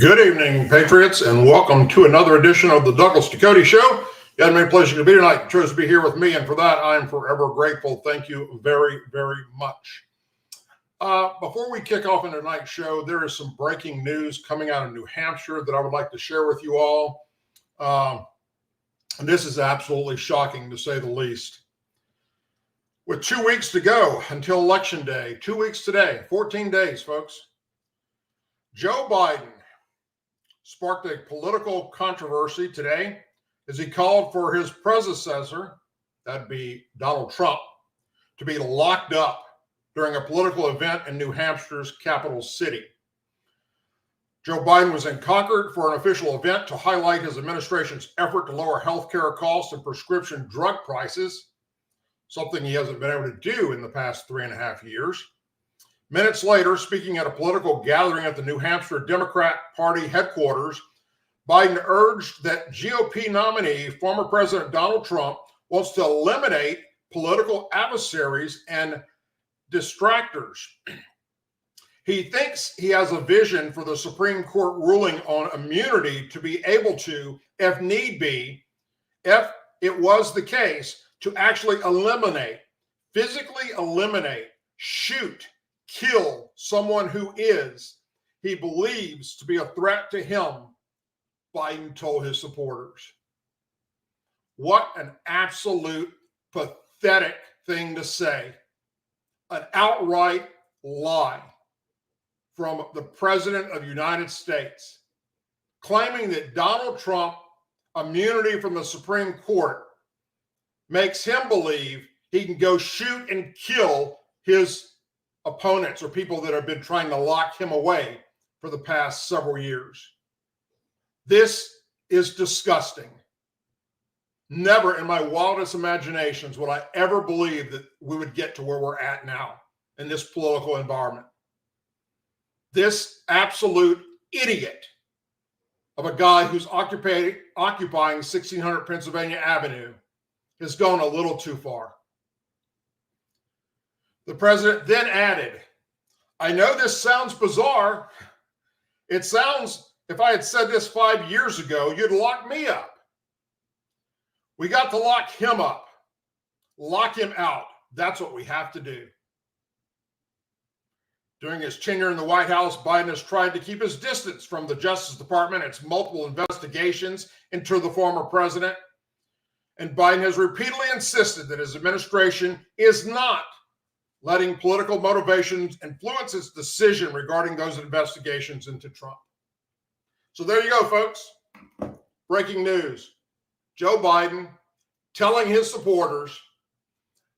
Good evening, Patriots, and welcome to another edition of the Douglas Ducote Show. You had a pleasure to be tonight. You chose to be here with me, and for that, I am forever grateful. Thank you very, very much. Before we kick off into tonight's show, there is some breaking news coming out of New Hampshire that I would like to share with you all. And this is absolutely shocking, to say the least. With 2 weeks to go until Election Day, 2 weeks today, 14 days, folks, Joe Biden sparked a political controversy today as he called for his predecessor, that'd be Donald Trump, to be locked up during a political event in New Hampshire's capital city. Joe Biden was in Concord for an official event to highlight his administration's effort to lower healthcare costs and prescription drug prices, something he hasn't been able to do in the past 3.5 years. Minutes later, speaking at a political gathering at the New Hampshire Democrat Party headquarters, Biden urged that GOP nominee, former President Donald Trump, wants to eliminate political adversaries and distractors. He thinks he has a vision for the Supreme Court ruling on immunity to be able to, if need be, if it was the case, to actually eliminate, physically eliminate, shoot, kill someone who he believes to be a threat to him, Biden told his supporters. What an absolute pathetic thing to say. An outright lie from the President of the United States, claiming that Donald Trump immunity from the Supreme Court makes him believe he can go shoot and kill his opponents or people that have been trying to lock him away for the past several years. This is disgusting. Never in my wildest imaginations would I ever believe that we would get to where we're at now in this political environment. This absolute idiot of a guy who's occupying 1600 Pennsylvania Avenue has gone a little too far. The president then added, "I know this sounds bizarre. It sounds, if I had said this 5 years ago, you'd lock me up. We got to lock him up, lock him out. That's what we have to do." During his tenure in the White House, Biden has tried to keep his distance from the Justice Department and its multiple investigations into the former president. And Biden has repeatedly insisted that his administration is not letting political motivations influence its decision regarding those investigations into Trump. So there you go, folks. Breaking news. Joe Biden telling his supporters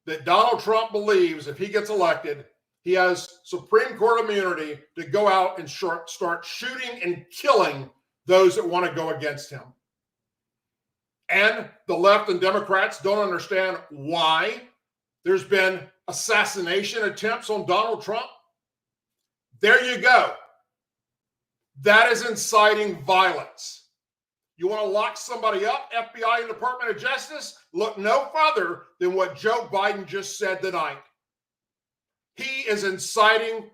that Donald Trump believes if he gets elected, he has Supreme Court immunity to go out and start shooting and killing those that want to go against him. And the left and Democrats don't understand why there's been assassination attempts on Donald Trump. There you go. That is inciting violence. You want to lock somebody up, FBI and Department of Justice? Look no further than what Joe Biden just said tonight. He is inciting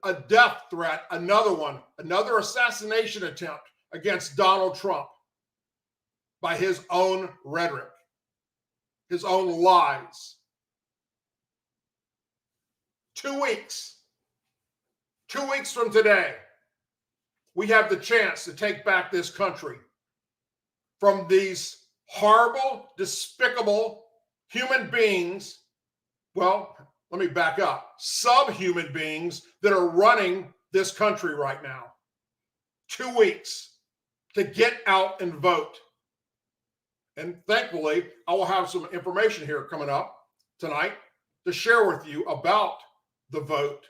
a death threat, another assassination attempt against Donald Trump by his own rhetoric, his own lies. 2 weeks. 2 weeks from today, we have the chance to take back this country from these horrible, despicable human beings. Well, let me back up. Subhuman beings that are running this country right now. 2 weeks to get out and vote. And thankfully, I will have some information here coming up tonight to share with you about the vote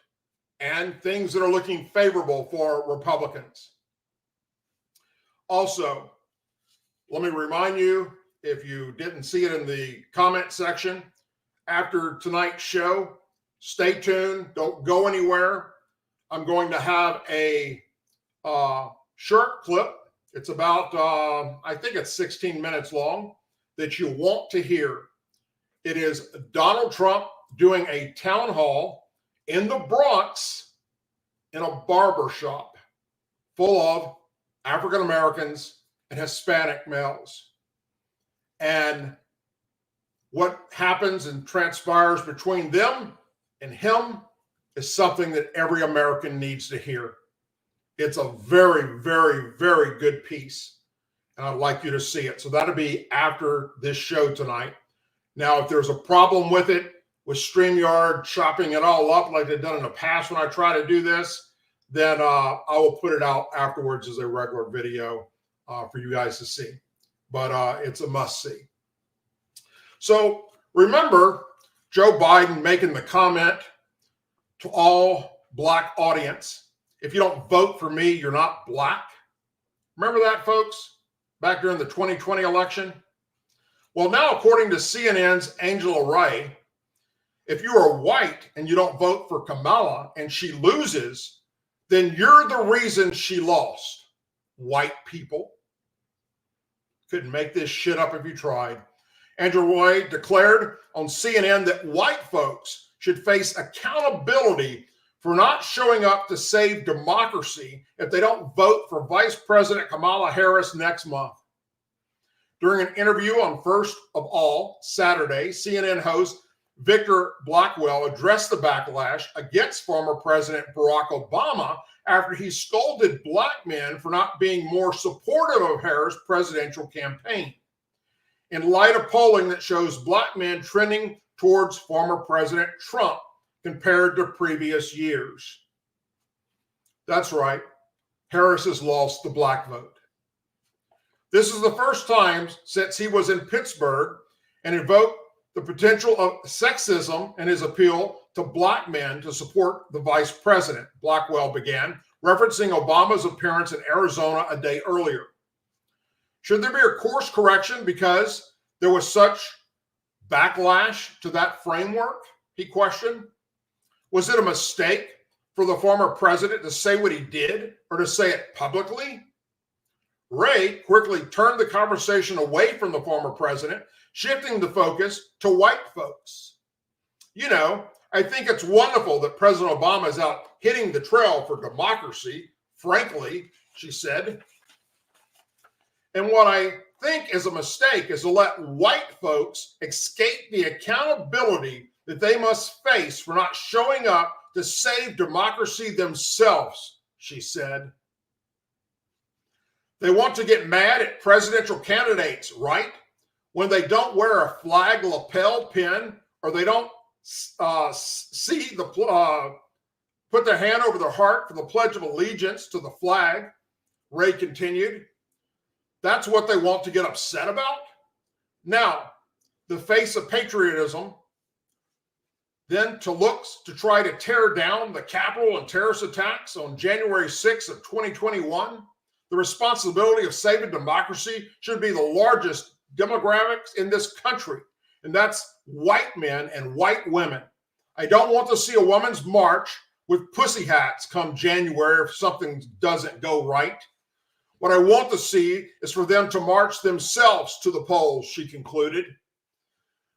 and things that are looking favorable for Republicans. Also, let me remind you, if you didn't see it in the comment section, after tonight's show, stay tuned. Don't go anywhere. I'm going to have a short clip. It's about, I think it's 16 minutes long, that you want to hear. It is Donald Trump doing a town hall in the Bronx in a barber shop full of African Americans, and Hispanic males. And what happens and transpires between them and him is something that every American needs to hear. It's a very, very, very good piece, and I'd like you to see it. So that'll be after this show tonight. Now, if there's a problem with it, with StreamYard chopping it all up like they've done in the past when I try to do this, then I will put it out afterwards as a regular video for you guys to see. But it's a must-see. So remember Joe Biden making the comment to all Black audience, if you don't vote for me, you're not Black. Remember that, folks, back during the 2020 election? Well, now, according to CNN's Angela Ray, if you are white and you don't vote for Kamala and she loses, then you're the reason she lost. White people. Couldn't make this shit up if you tried. Angela Ray declared on CNN that white folks should face accountability for not showing up to save democracy if they don't vote for Vice President Kamala Harris next month. During an interview on First of All, Saturday, CNN host Victor Blackwell addressed the backlash against former President Barack Obama after he scolded Black men for not being more supportive of Harris' presidential campaign. In light of polling that shows Black men trending towards former President Trump compared to previous years. That's right, Harris has lost the Black vote. This is the first time since he was in Pittsburgh and invoked the potential of sexism in his appeal to Black men to support the vice president, Blackwell began, referencing Obama's appearance in Arizona a day earlier. Should there be a course correction because there was such backlash to that framework? He questioned. Was it a mistake for the former president to say what he did or to say it publicly? Ray quickly turned the conversation away from the former president, shifting the focus to white folks. You know, I think it's wonderful that President Obama is out hitting the trail for democracy, frankly, she said. And what I think is a mistake is to let white folks escape the accountability that they must face for not showing up to save democracy themselves, she said. They want to get mad at presidential candidates, right? When they don't wear a flag lapel pin or they don't put their hand over their heart for the Pledge of Allegiance to the flag, Ray continued. That's what they want to get upset about? Now, the face of patriotism, then to try to tear down the Capitol and terrorist attacks on January 6th of 2021, the responsibility of saving democracy should be the largest demographics in this country, and that's white men and white women. I don't want to see a women's march with pussy hats come January if something doesn't go right. What I want to see is for them to march themselves to the polls, she concluded.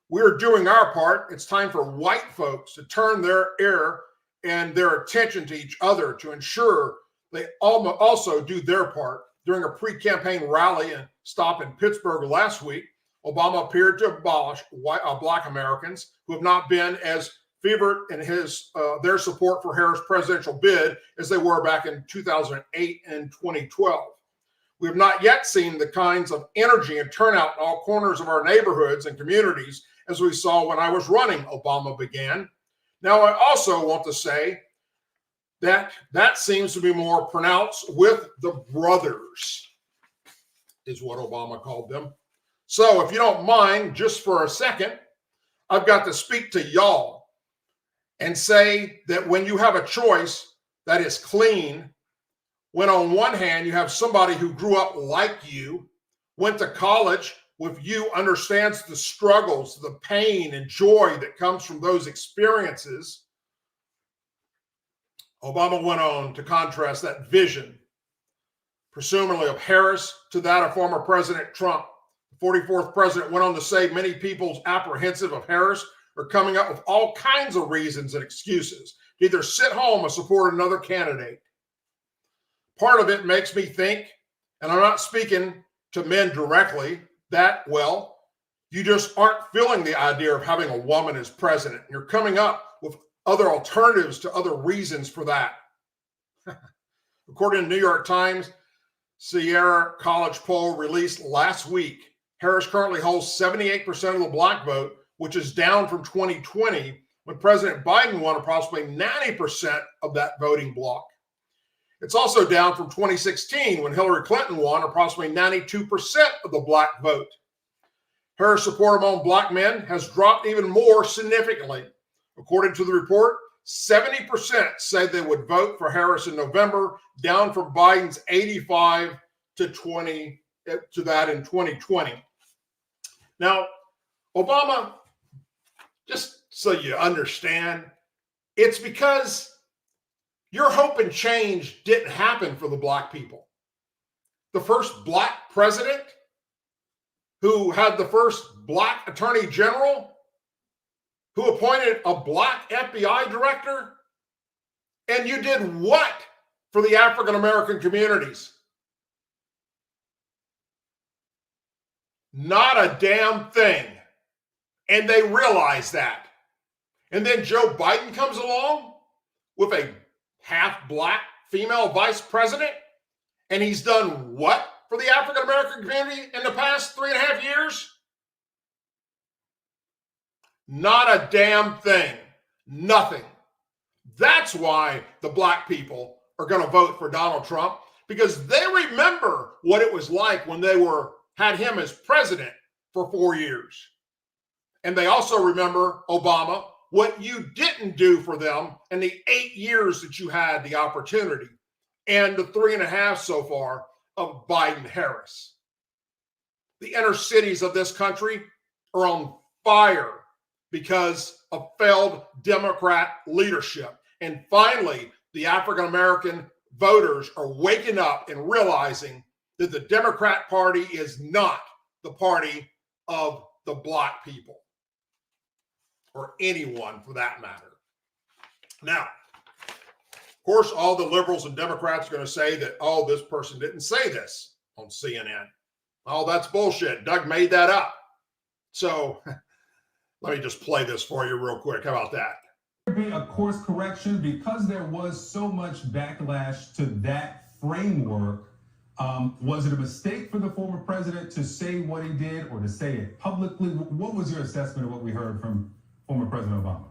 We're doing our part. It's time for white folks to turn their ear and their attention to each other to ensure they also do their part. During a pre-campaign rally and stop in Pittsburgh last week, Obama appeared to abolish Black Americans who have not been as fervent in their support for Harris' presidential bid as they were back in 2008 and 2012. We have not yet seen the kinds of energy and turnout in all corners of our neighborhoods and communities as we saw when I was running, Obama began. Now, I also want to say that seems to be more pronounced with the brothers, is what Obama called them. So if you don't mind, just for a second, I've got to speak to y'all and say that when you have a choice that is clean, when on one hand you have somebody who grew up like you, went to college with you, understands the struggles, the pain and joy that comes from those experiences, Obama went on to contrast that vision, presumably of Harris, to that of former President Trump. The 44th president went on to say many people's apprehensive of Harris are coming up with all kinds of reasons and excuses to either sit home or support another candidate. Part of it makes me think and I'm not speaking to men directly, that, well, you just aren't feeling the idea of having a woman as president. You're coming up with other alternatives to other reasons for that. According to the New York Times, Sierra College poll released last week, Harris currently holds 78% of the black vote, which is down from 2020 when President Biden won approximately 90% of that voting bloc. It's also down from 2016 when Hillary Clinton won approximately 92% of the black vote. Harris' support among black men has dropped even more significantly. According to the report, 70% said they would vote for Harris in November, down from Biden's 85 to 20 to that in 2020. Now, Obama, just so you understand, it's because your hope and change didn't happen for the black people. The first black president who had the first black attorney general, who appointed a black FBI director, and you did what for the African American communities? Not a damn thing. And they realize that. And then Joe Biden comes along with a half-black female vice president, and he's done what for the African American community in the past 3.5 years? Not a damn thing. Nothing. That's why the black people are going to vote for Donald Trump, because they remember what it was like when they had him as president for 4 years. And they also remember, Obama, what you didn't do for them in the 8 years that you had the opportunity, and the 3.5 so far of Biden-Harris. The inner cities of this country are on fire because of failed Democrat leadership. And finally, the African American voters are waking up and realizing that the Democrat Party is not the party of the black people, or anyone for that matter. Now, of course, all the liberals and Democrats are going to say that, oh, this person didn't say this on CNN. Oh, that's bullshit. Doug made that up. So let me just play this for you real quick. How about that? Be a course correction because there was so much backlash to that framework. Was it a mistake for the former president to say what he did or to say it publicly? What was your assessment of what we heard from former President Obama?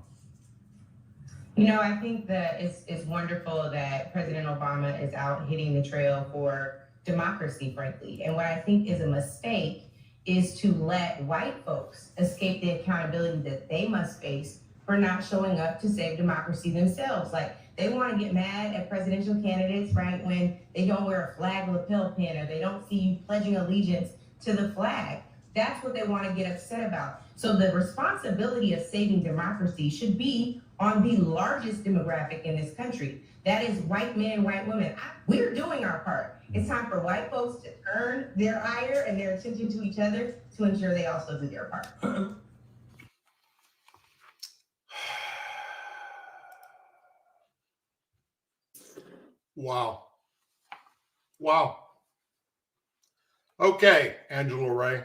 You know, I think that it's wonderful that President Obama is out hitting the trail for democracy, frankly. And what I think is a mistake is to let white folks escape the accountability that they must face for not showing up to save democracy themselves. Like, they want to get mad at presidential candidates, right, when they don't wear a flag lapel pin or they don't see you pledging allegiance to the flag. That's what they want to get upset about. So the responsibility of saving democracy should be on the largest demographic in this country. That is white men and white women. We're doing our part. It's time for white folks to turn their ire and their attention to each other to ensure they also do their part. Wow. Wow. Okay, Angela Ray.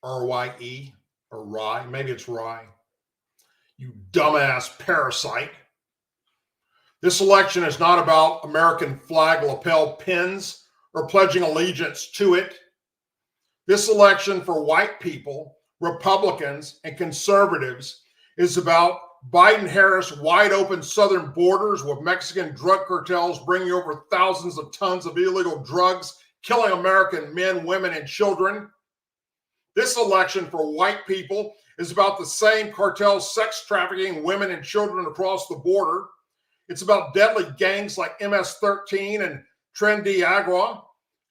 R-Y-E or Rye. Maybe it's Rye. You dumbass parasite. This election is not about American flag lapel pins or pledging allegiance to it. This election for white people, Republicans, and conservatives is about Biden-Harris wide open southern borders with Mexican drug cartels bringing over thousands of tons of illegal drugs, killing American men, women, and children. This election for white people is about the same cartels sex trafficking women and children across the border. It's about deadly gangs like MS-13 and Tren de Agua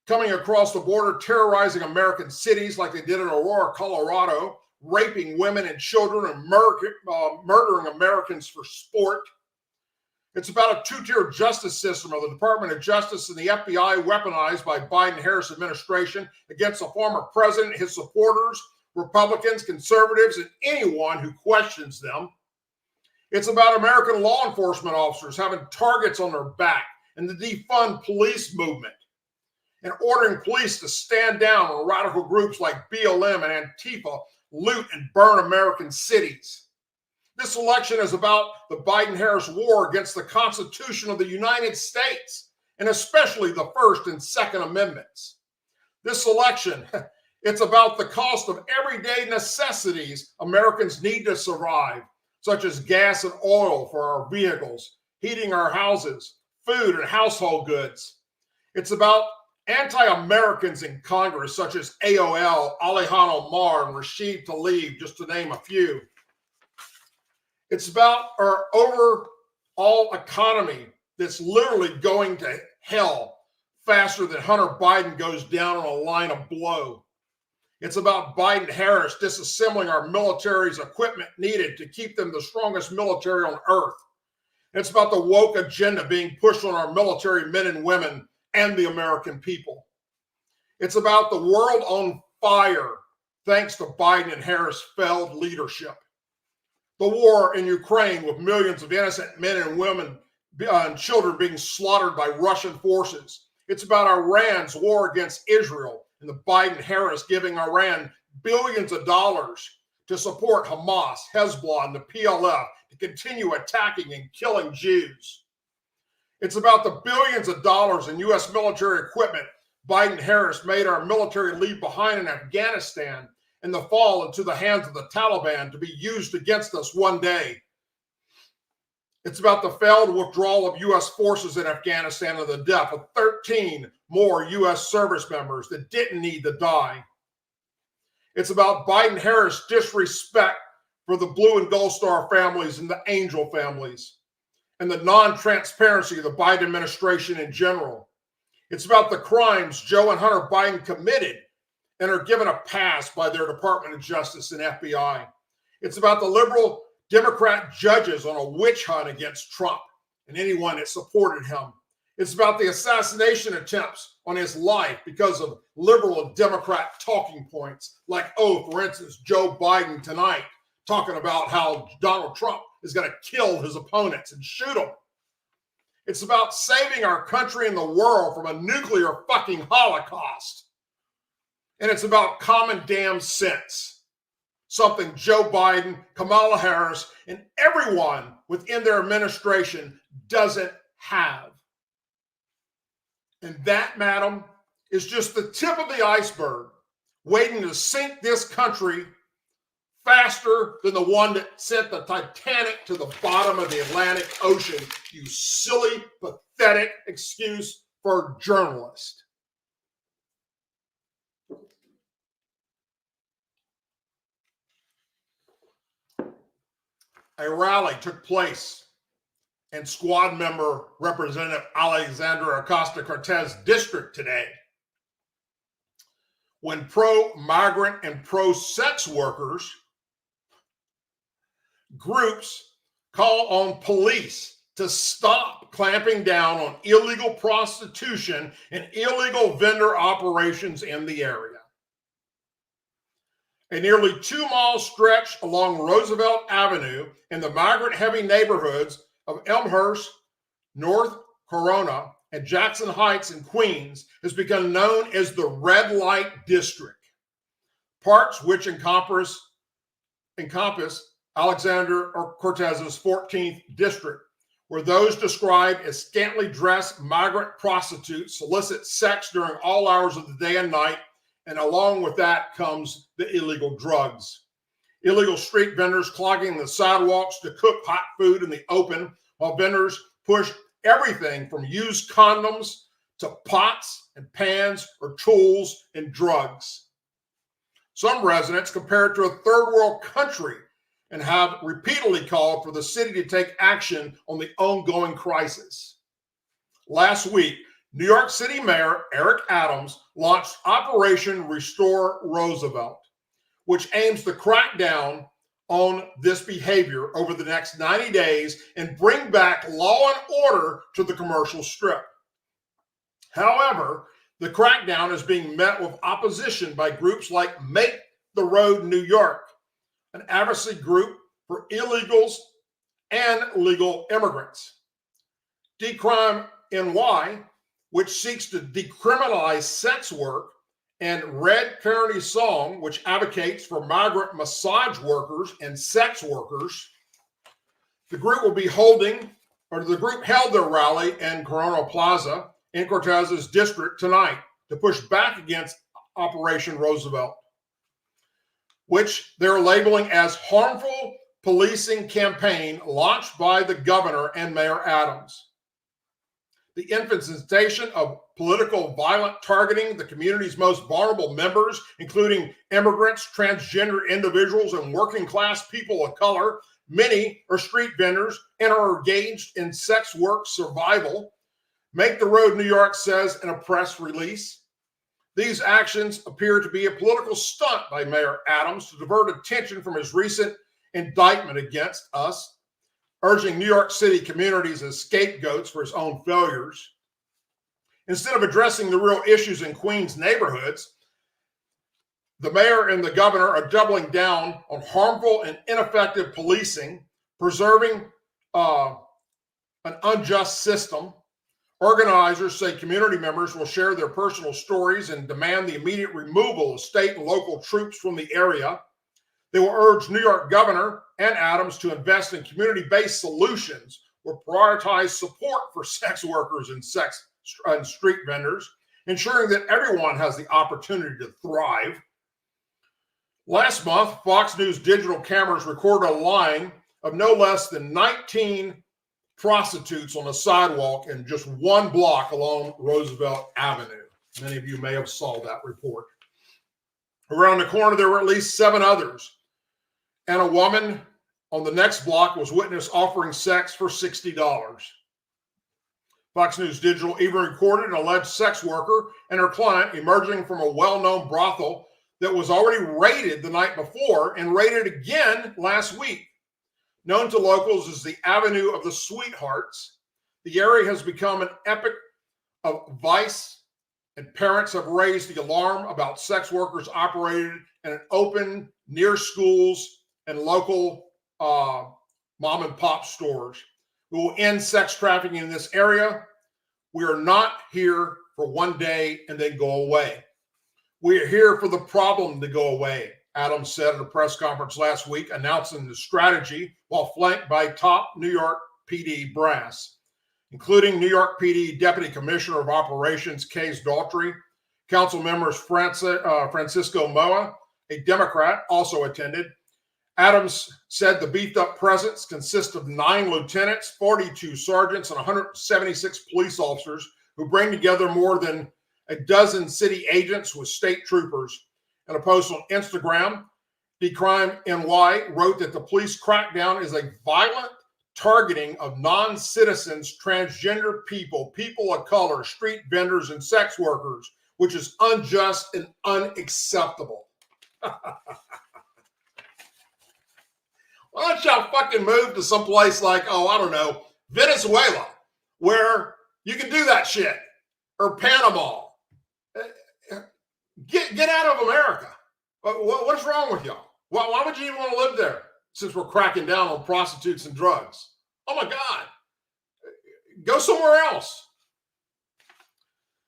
coming across the border, terrorizing American cities like they did in Aurora, Colorado, raping women and children and murdering Americans for sport. It's about a two-tier justice system of the Department of Justice and the FBI weaponized by Biden-Harris administration against the former president, his supporters, Republicans, conservatives, and anyone who questions them. It's about American law enforcement officers having targets on their back and the defund police movement. and ordering police to stand down when radical groups like BLM and Antifa loot and burn American cities. This election is about the Biden-Harris war against the Constitution of the United States, and especially the First and Second Amendments. This election, it's about the cost of everyday necessities Americans need to survive, such as gas and oil for our vehicles, heating our houses, food and household goods. It's about anti-Americans in Congress, such as AOL, Alejandro Mar, and Rashid Tlaib, just to name a few. It's about our overall economy that's literally going to hell faster than Hunter Biden goes down on a line of blow. It's about Biden-Harris disassembling our military's equipment needed to keep them the strongest military on earth. It's about the woke agenda being pushed on our military men and women and the American people. It's about the world on fire thanks to Biden and Harris' failed leadership. The war in Ukraine with millions of innocent men and women and children being slaughtered by Russian forces. It's about Iran's war against Israel and the Biden-Harris giving Iran billions of dollars to support Hamas, Hezbollah, and the PLF to continue attacking and killing Jews. It's about the billions of dollars in U.S. military equipment Biden-Harris made our military leave behind in Afghanistan and the fall into the hands of the Taliban to be used against us one day. It's about the failed withdrawal of U.S. forces in Afghanistan and the death of 13 more U.S. service members that didn't need to die. It's about Biden-Harris disrespect for the Blue and Gold Star families and the Angel families, and the non-transparency of the Biden administration in general. It's about the crimes Joe and Hunter Biden committed and are given a pass by their Department of Justice and FBI. It's about the liberal Democrat judges on a witch hunt against Trump and anyone that supported him. It's about the assassination attempts on his life because of liberal and Democrat talking points like, for instance, Joe Biden tonight talking about how Donald Trump is going to kill his opponents and shoot them. It's about saving our country and the world from a nuclear fucking holocaust. And it's about common damn sense. Something Joe Biden, Kamala Harris, and everyone within their administration doesn't have. And that, madam, is just the tip of the iceberg, waiting to sink this country faster than the one that sent the Titanic to the bottom of the Atlantic Ocean. You silly, pathetic excuse for a journalist. A rally took place in squad member Representative Alexandria Acosta-Cortez's district today when pro-migrant and pro-sex workers groups call on police to stop clamping down on illegal prostitution and illegal vendor operations in the area. A nearly 2-mile stretch along Roosevelt Avenue in the migrant-heavy neighborhoods of Elmhurst, North Corona, and Jackson Heights in Queens has become known as the Red Light District, parts which encompass Alexandria Cortez's 14th district, where those described as scantily dressed migrant prostitutes solicit sex during all hours of the day and night, and along with that comes the illegal drugs. Illegal street vendors clogging the sidewalks to cook hot food in the open, while vendors push everything from used condoms to pots and pans or tools and drugs. Some residents compare it to a third world country and have repeatedly called for the city to take action on the ongoing crisis. Last week, New York City Mayor Eric Adams launched Operation Restore Roosevelt, which aims to crack down on this behavior over the next 90 days and bring back law and order to the commercial strip. However, the crackdown is being met with opposition by groups like Make the Road New York, an advocacy group for illegals and legal immigrants. Decrime NY, which seeks to decriminalize sex work, and Red Kearney's Song, which advocates for migrant massage workers and sex workers. The group held their rally in Corona Plaza in Cortez's district tonight to push back against Operation Roosevelt, which they're labeling as harmful policing campaign launched by the governor and Mayor Adams. The infestation of political violent targeting the community's most vulnerable members, including immigrants, transgender individuals, and working class people of color. Many are street vendors and are engaged in sex work survival. Make the Road New York says in a press release. These actions appear to be a political stunt by Mayor Adams to divert attention from his recent indictment against us, urging New York City communities as scapegoats for his own failures. Instead of addressing the real issues in Queens neighborhoods, the mayor and the governor are doubling down on harmful and ineffective policing, preserving an unjust system. Organizers say community members will share their personal stories and demand the immediate removal of state and local troops from the area. They will urge New York Governor and Adams to invest in community-based solutions or prioritize support for sex workers and street vendors, ensuring that everyone has the opportunity to thrive. Last month, Fox News digital cameras recorded a line of no less than 19 prostitutes on a sidewalk in just one block along Roosevelt Avenue. Many of you may have saw that report. Around the corner, there were at least 7 others. And a woman on the next block was witnessed offering sex for $60. Fox News Digital even recorded an alleged sex worker and her client emerging from a well-known brothel that was already raided the night before and raided again last week. Known to locals as the Avenue of the Sweethearts, the area has become an epic of vice, and parents have raised the alarm about sex workers operated in an open near schools and local mom and pop stores. We will end sex trafficking in this area. We are not here for one day and then go away. We are here for the problem to go away, Adams said at a press conference last week, announcing the strategy while flanked by top New York PD brass, including New York PD Deputy Commissioner of Operations Case Daughtry. Council members Francisco Moa, a Democrat, also attended. Adams said the beefed up presence consists of 9 lieutenants, 42 sergeants, and 176 police officers who bring together more than a dozen city agents with state troopers. In a post on Instagram, Decrime NY wrote that the police crackdown is a violent targeting of non-citizens, transgender people, people of color, street vendors, and sex workers, which is unjust and unacceptable. Why don't y'all fucking move to some place like, I don't know, Venezuela, where you can do that shit, or Panama. Get out of America. What's wrong with y'all? Why would you even want to live there since we're cracking down on prostitutes and drugs? Oh my God. Go somewhere else.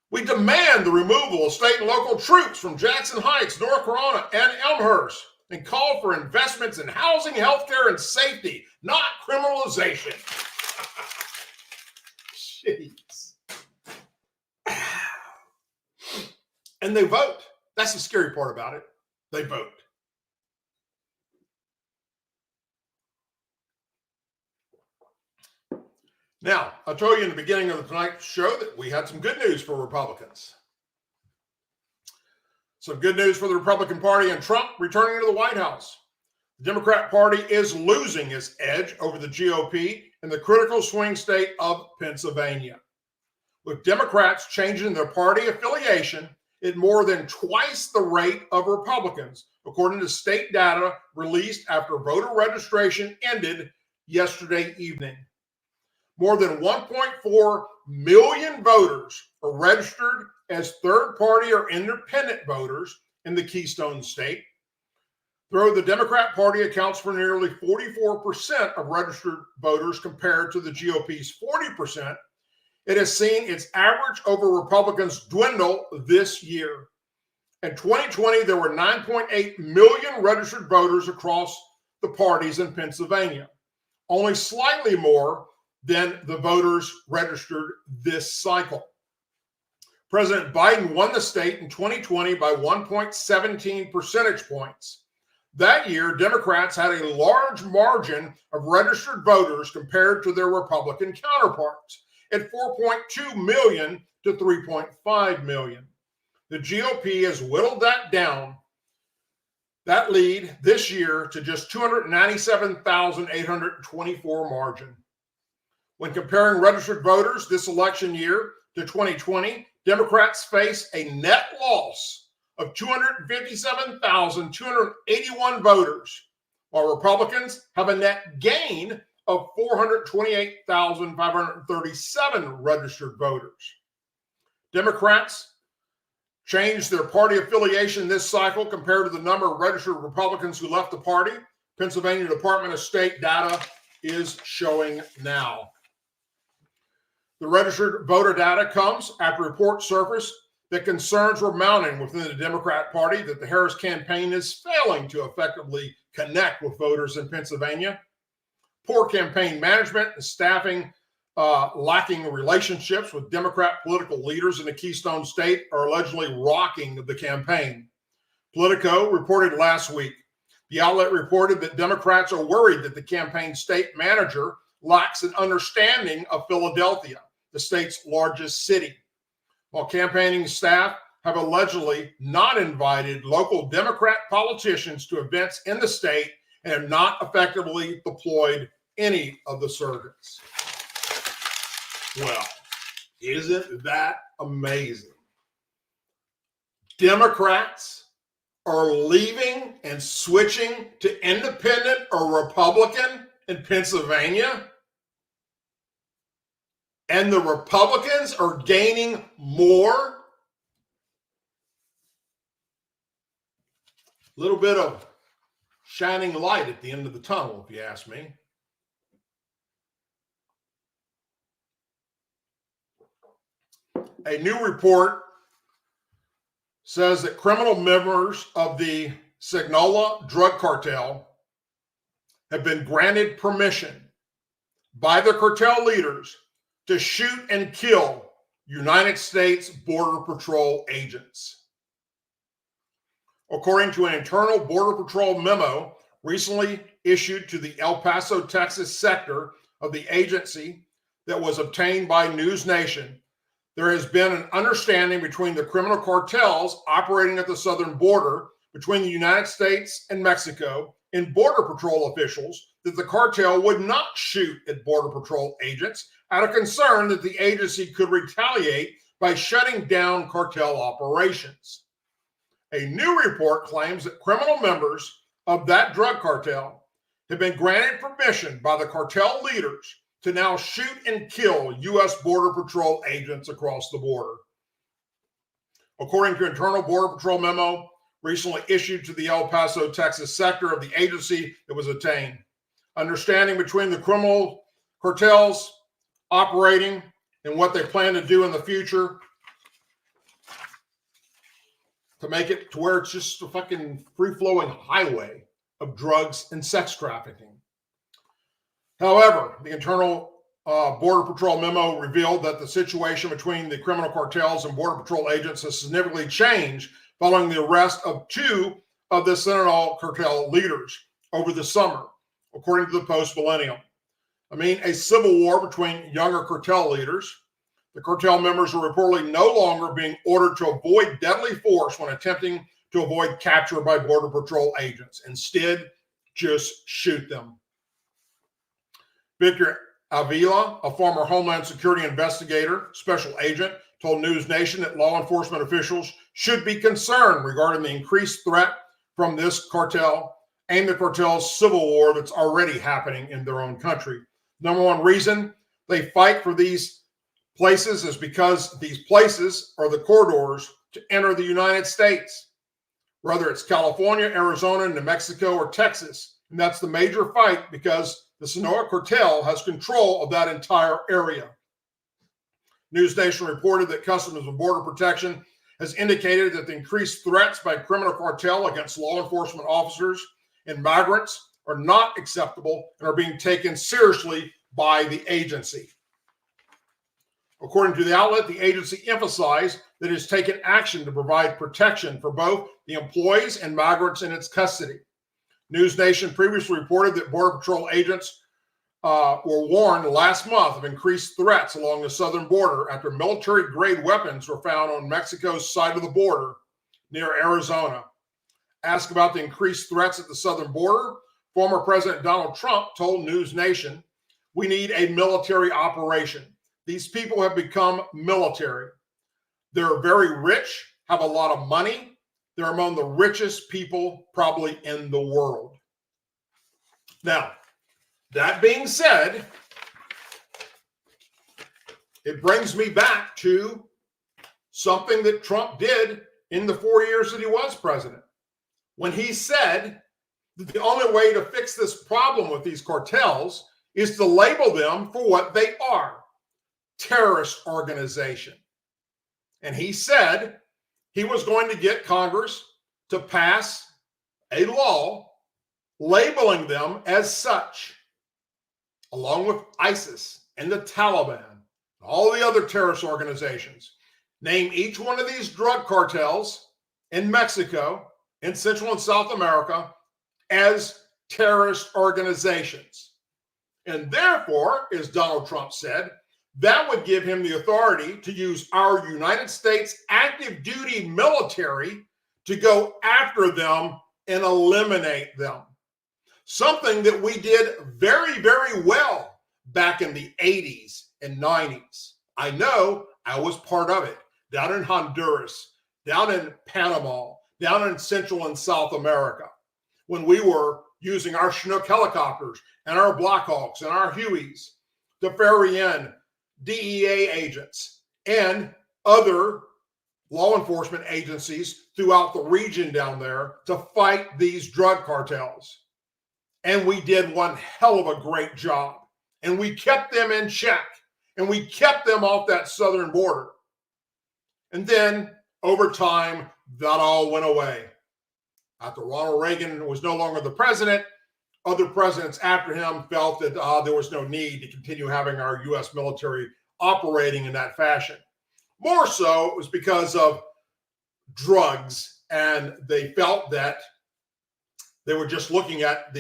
We demand the removal of state and local troops from Jackson Heights, North Corona, and Elmhurst, and call for investments in housing, healthcare, and safety, not criminalization. Jeez. And they vote. That's the scary part about it. They vote. Now, I told you in the beginning of the tonight's show that we had some good news for Republicans. Some good news for the Republican Party and Trump returning to the White House. The Democrat Party is losing its edge over the GOP in the critical swing state of Pennsylvania, with Democrats changing their party affiliation at more than twice the rate of Republicans, according to state data released after voter registration ended yesterday evening. More than 1.4 million voters are registered as third-party or independent voters in the Keystone State. Though the Democrat Party accounts for nearly 44% of registered voters compared to the GOP's 40%, it has seen its average over Republicans dwindle this year. In 2020, there were 9.8 million registered voters across the parties in Pennsylvania, only slightly more than the voters registered this cycle. President Biden won the state in 2020 by 1.17 percentage points. That year, Democrats had a large margin of registered voters compared to their Republican counterparts, at 4.2 million to 3.5 million. The GOP has whittled that down, that lead this year, to just 297,824 margin. When comparing registered voters this election year to 2020, Democrats face a net loss of 257,281 voters, while Republicans have a net gain of 428,537 registered voters. Democrats changed their party affiliation this cycle compared to the number of registered Republicans who left the party. Pennsylvania Department of State data is showing now. The registered voter data comes after reports surfaced that concerns were mounting within the Democrat Party that the Harris campaign is failing to effectively connect with voters in Pennsylvania. Poor campaign management and staffing, lacking relationships with Democrat political leaders in the Keystone State are allegedly rocking the campaign. Politico reported last week. The outlet reported that Democrats are worried that the campaign state manager lacks an understanding of Philadelphia, the state's largest city, while campaigning staff have allegedly not invited local Democrat politicians to events in the state and have not effectively deployed any of the surrogates. Well, isn't that amazing? Democrats are leaving and switching to independent or Republican in Pennsylvania, and the Republicans are gaining more. A little bit of shining light at the end of the tunnel, if you ask me. A new report says that criminal members of the Sinaloa drug cartel have been granted permission by the cartel leaders to shoot and kill United States Border Patrol agents. According to an internal Border Patrol memo recently issued to the El Paso, Texas sector of the agency that was obtained by News Nation, there has been an understanding between the criminal cartels operating at the southern border between the United States and Mexico and Border Patrol officials that the cartel would not shoot at Border Patrol agents out of concern that the agency could retaliate by shutting down cartel operations. A new report claims that criminal members of that drug cartel have been granted permission by the cartel leaders to now shoot and kill U.S. Border Patrol agents across the border. According to internal Border Patrol memo recently issued to the El Paso, Texas sector of the agency that was obtained, understanding between the criminal cartels operating and what they plan to do in the future to make it to where it's just a fucking free-flowing highway of drugs and sex trafficking. However, the internal Border Patrol memo revealed that the situation between the criminal cartels and Border Patrol agents has significantly changed following the arrest of two of the Sinaloa cartel leaders over the summer, according to the Post-Millennium. I mean, a civil war between younger cartel leaders. The cartel members are reportedly no longer being ordered to avoid deadly force when attempting to avoid capture by Border Patrol agents. Instead, just shoot them. Victor Avila, a former Homeland Security investigator, special agent, told News Nation that law enforcement officials should be concerned regarding the increased threat from this cartel and the cartel's civil war that's already happening in their own country. Number one reason they fight for these places is because these places are the corridors to enter the United States, whether it's California, Arizona, New Mexico, or Texas. And that's the major fight because the Sinaloa cartel has control of that entire area. News Nation reported that Customs and Border Protection has indicated that the increased threats by criminal cartel against law enforcement officers and migrants are not acceptable and are being taken seriously by the agency. According to the outlet, the agency emphasized that it has taken action to provide protection for both the employees and migrants in its custody. News Nation previously reported that Border Patrol agents were warned last month of increased threats along the southern border after military-grade weapons were found on Mexico's side of the border near Arizona. Asked about the increased threats at the southern border, former President Donald Trump told News Nation, "We need a military operation. These people have become military. They're very rich, have a lot of money. They're among the richest people probably in the world." Now, that being said, it brings me back to something that Trump did in the 4 years that he was president, when he said that the only way to fix this problem with these cartels is to label them for what they are, terrorist organization. And he said he was going to get Congress to pass a law labeling them as such, along with ISIS and the Taliban, and all the other terrorist organizations. Name each one of these drug cartels in Mexico, in Central and South America, as terrorist organizations. And therefore, as Donald Trump said, that would give him the authority to use our United States active duty military to go after them and eliminate them. Something that we did very, very well back in the 80s and 90s. I know I was part of it. Down in Honduras, down in Panama, down in Central and South America, when we were using our Chinook helicopters and our Blackhawks and our Hueys to ferry in DEA agents and other law enforcement agencies throughout the region down there to fight these drug cartels. And we did one hell of a great job. And we kept them in check. And we kept them off that southern border. And then over time, that all went away. After Ronald Reagan was no longer the president, other presidents after him felt that there was no need to continue having our U.S. military operating in that fashion. More so, it was because of drugs, and they felt that they were just looking at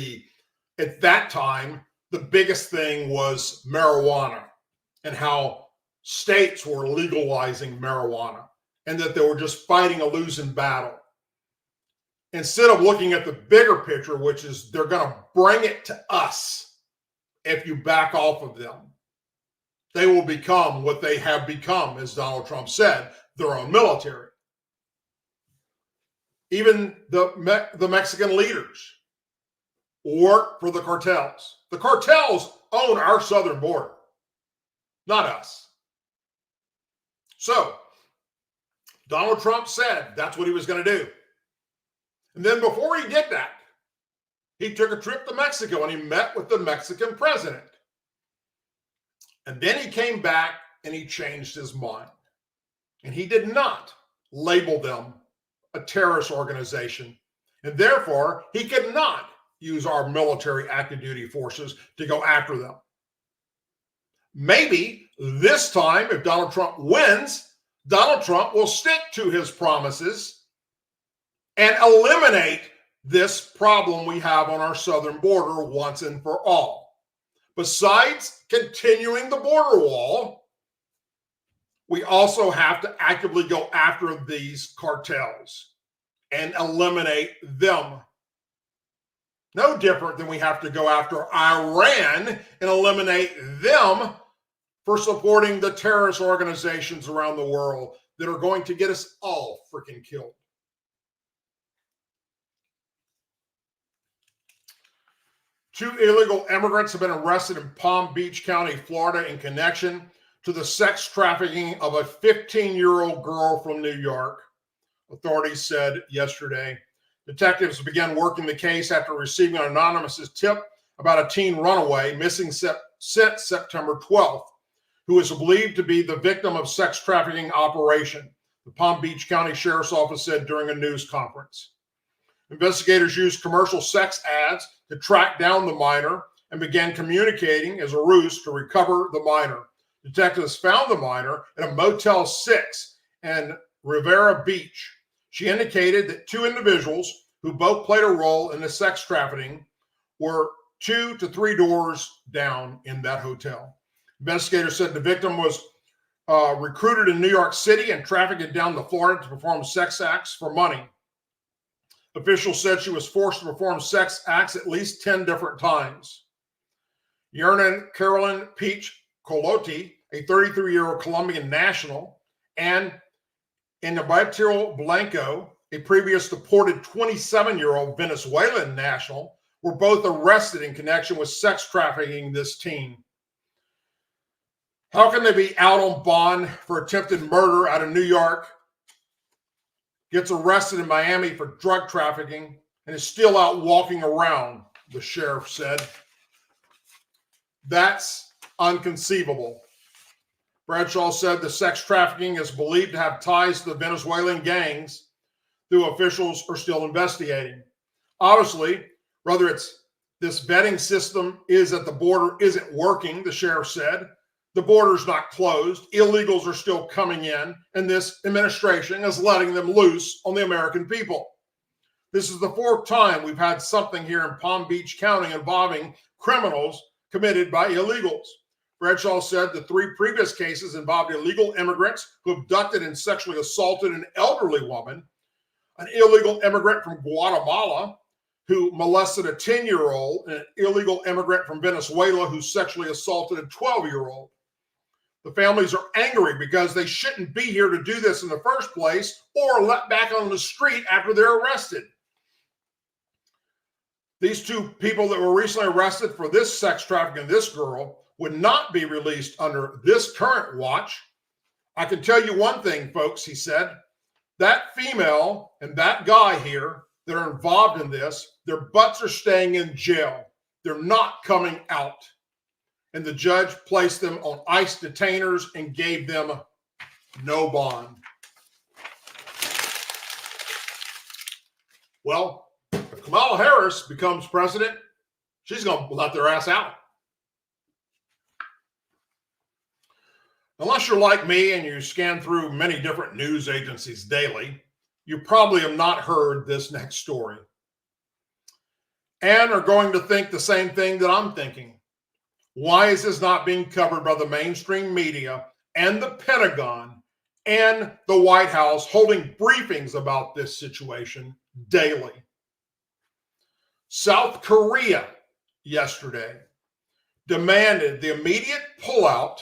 that time, the biggest thing was marijuana and how states were legalizing marijuana and that they were just fighting a losing battle. Instead of looking at the bigger picture, which is they're going to bring it to us if you back off of them. They will become what they have become, as Donald Trump said, their own military. Even the Mexican leaders work for the cartels. The cartels own our southern border, not us. So, Donald Trump said that's what he was going to do. And then before he did that, he took a trip to Mexico and he met with the Mexican president. And then he came back and he changed his mind. And he did not label them a terrorist organization. And therefore, he could not use our military active duty forces to go after them. Maybe this time, if Donald Trump wins, Donald Trump will stick to his promises and eliminate this problem we have on our southern border once and for all. Besides continuing the border wall, we also have to actively go after these cartels and eliminate them. No different than we have to go after Iran and eliminate them for supporting the terrorist organizations around the world that are going to get us all freaking killed. Two illegal immigrants have been arrested in Palm Beach County, Florida, in connection to the sex trafficking of a 15-year-old girl from New York, authorities said yesterday. Detectives began working the case after receiving an anonymous tip about a teen runaway missing since September 12th. who is believed to be the victim of sex trafficking operation, the Palm Beach County Sheriff's Office said during a news conference. Investigators used commercial sex ads to track down the minor and began communicating as a ruse to recover the minor. Detectives found the minor at a Motel 6 in Rivera Beach. She indicated that two individuals who both played a role in the sex trafficking were 2 to 3 doors down in that hotel. Investigators said the victim was recruited in New York City and trafficked down to Florida to perform sex acts for money. Officials said she was forced to perform sex acts at least 10 different times. Yernan Carolyn Peach Colotti, a 33-year-old Colombian national, and Inabatio Blanco, a previous deported 27-year-old Venezuelan national, were both arrested in connection with sex trafficking this teen. How can they be out on bond for attempted murder out of New York, gets arrested in Miami for drug trafficking, and is still out walking around, the sheriff said. That's inconceivable. Bradshaw said the sex trafficking is believed to have ties to the Venezuelan gangs, though officials are still investigating. Obviously, whether it's this vetting system is at the border isn't working, the sheriff said. The border's not closed. Illegals are still coming in, and this administration is letting them loose on the American people. This is the 4th time we've had something here in Palm Beach County involving criminals committed by illegals. Bradshaw said the 3 previous cases involved illegal immigrants who abducted and sexually assaulted an elderly woman, an illegal immigrant from Guatemala who molested a 10-year-old, and an illegal immigrant from Venezuela who sexually assaulted a 12-year-old. The families are angry because they shouldn't be here to do this in the first place or let back on the street after they're arrested. These 2 people that were recently arrested for this sex trafficking, this girl, would not be released under this current watch. I can tell you one thing, folks, he said. That female and that guy here that are involved in this, their butts are staying in jail. They're not coming out. And the judge placed them on ICE detainers and gave them no bond. Well, if Kamala Harris becomes president, she's going to let their ass out. Unless you're like me and you scan through many different news agencies daily, you probably have not heard this next story and are going to think the same thing that I'm thinking. Why is this not being covered by the mainstream media and the Pentagon and the White House holding briefings about this situation daily? South Korea yesterday demanded the immediate pullout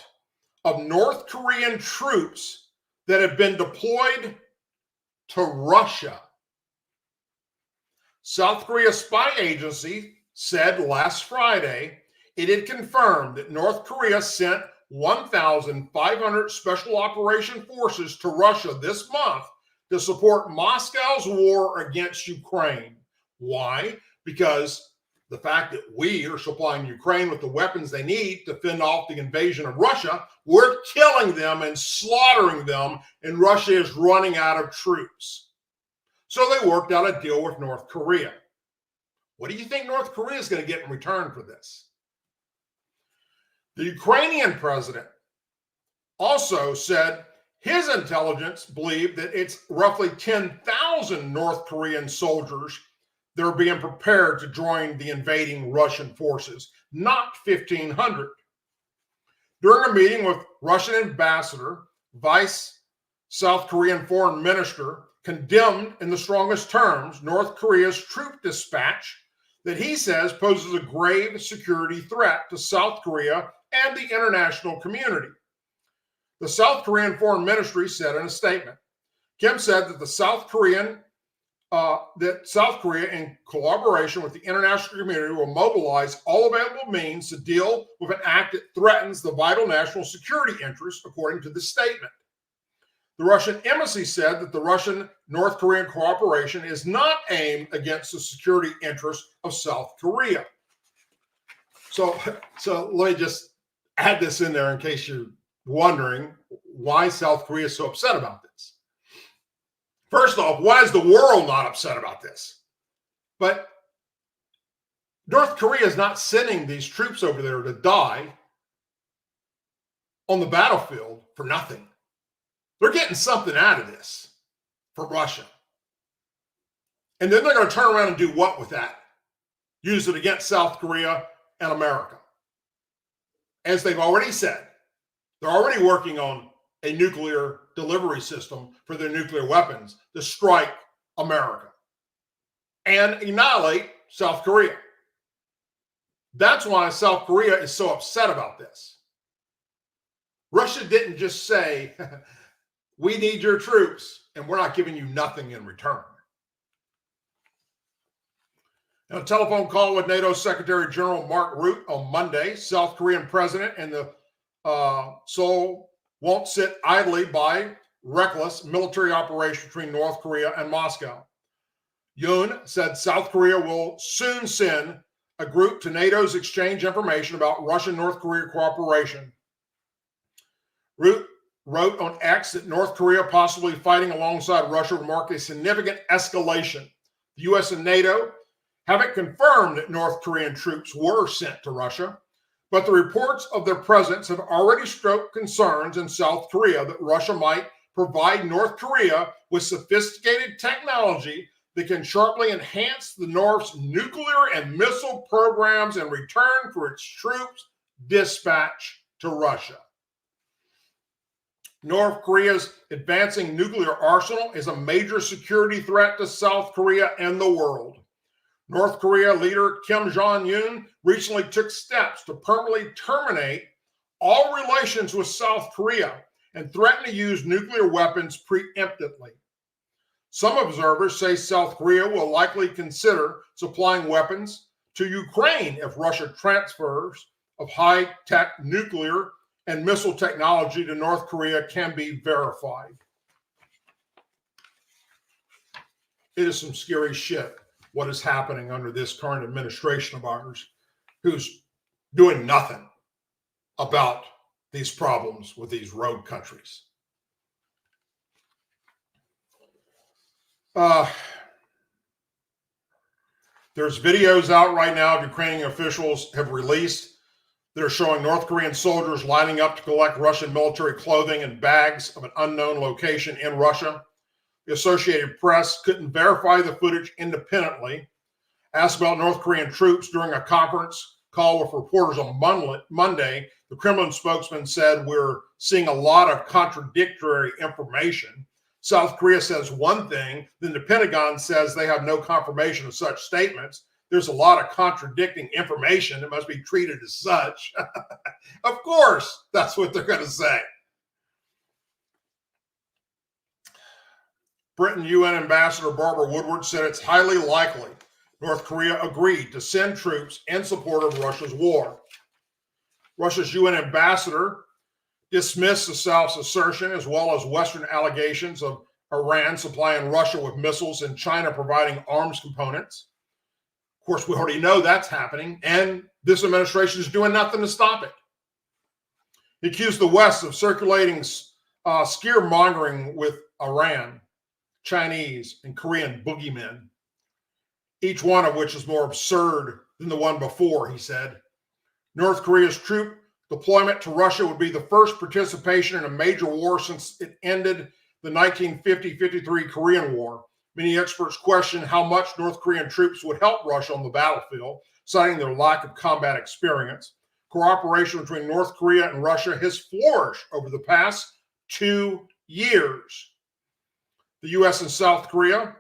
of North Korean troops that have been deployed to Russia. South Korea spy agency said last Friday it had confirmed that North Korea sent 1,500 special operation forces to Russia this month to support Moscow's war against Ukraine. Why? Because the fact that we are supplying Ukraine with the weapons they need to fend off the invasion of Russia, we're killing them and slaughtering them, and Russia is running out of troops. So they worked out a deal with North Korea. What do you think North Korea is going to get in return for this? The Ukrainian president also said his intelligence believed that it's roughly 10,000 North Korean soldiers that are being prepared to join the invading Russian forces, not 1,500. During a meeting with Russian ambassador, Vice South Korean foreign minister condemned in the strongest terms North Korea's troop dispatch that he says poses a grave security threat to South Korea and the international community. The South Korean Foreign Ministry said in a statement, Kim said that South Korea, in collaboration with the international community, will mobilize all available means to deal with an act that threatens the vital national security interests, according to the statement. The Russian embassy said that the Russian-North Korean cooperation is not aimed against the security interests of South Korea. So let me just add this in there in case you're wondering why South Korea is so upset about this. First off, why is the world not upset about this? But North Korea is not sending these troops over there to die on the battlefield for nothing. They're getting something out of this from Russia. And then they're going to turn around and do what with that? Use it against South Korea and America. As they've already said, they're already working on a nuclear delivery system for their nuclear weapons to strike America and annihilate South Korea. That's why South Korea is so upset about this. Russia didn't just say, we need your troops and we're not giving you nothing in return. In a telephone call with NATO Secretary General Mark Rutte on Monday, South Korean president and the Seoul won't sit idly by reckless military operation between North Korea and Moscow. Yoon said South Korea will soon send a group to NATO's exchange information about Russian-North Korea cooperation. Rutte wrote on X that North Korea possibly fighting alongside Russia would mark a significant escalation. The U.S. and NATO haven't confirmed that North Korean troops were sent to Russia, but the reports of their presence have already stoked concerns in South Korea that Russia might provide North Korea with sophisticated technology that can sharply enhance the North's nuclear and missile programs in return for its troops dispatch to Russia. North Korea's advancing nuclear arsenal is a major security threat to South Korea and the world. North Korea leader Kim Jong-un recently took steps to permanently terminate all relations with South Korea and threatened to use nuclear weapons preemptively. Some observers say South Korea will likely consider supplying weapons to Ukraine if Russia transfers of high-tech nuclear and missile technology to North Korea can be verified. It is some scary shit what is happening under this current administration of ours, who's doing nothing about these problems with these rogue countries. There's videos out right now Ukrainian officials have released that are showing North Korean soldiers lining up to collect Russian military clothing and bags of an unknown location in Russia. The Associated Press couldn't verify the footage independently. Asked about North Korean troops during a conference call with reporters on Monday, the Kremlin spokesman said, "We're seeing a lot of contradictory information. South Korea says one thing, then the Pentagon says they have no confirmation of such statements. There's a lot of contradicting information that must be treated as such." Of course, that's what they're going to say. Britain UN Ambassador Barbara Woodward said it's highly likely North Korea agreed to send troops in support of Russia's war. Russia's UN ambassador dismissed the South's assertion as well as Western allegations of Iran supplying Russia with missiles and China providing arms components. Of course, we already know that's happening, and this administration is doing nothing to stop it. He accused the West of circulating scaremongering with Iran, Chinese, and Korean boogeymen, each one of which is more absurd than the one before, he said. North Korea's troop deployment to Russia would be the first participation in a major war since it ended the 1950-53 Korean War. Many experts question how much North Korean troops would help Russia on the battlefield, citing their lack of combat experience. Cooperation between North Korea and Russia has flourished over the past 2 years. The U.S. and South Korea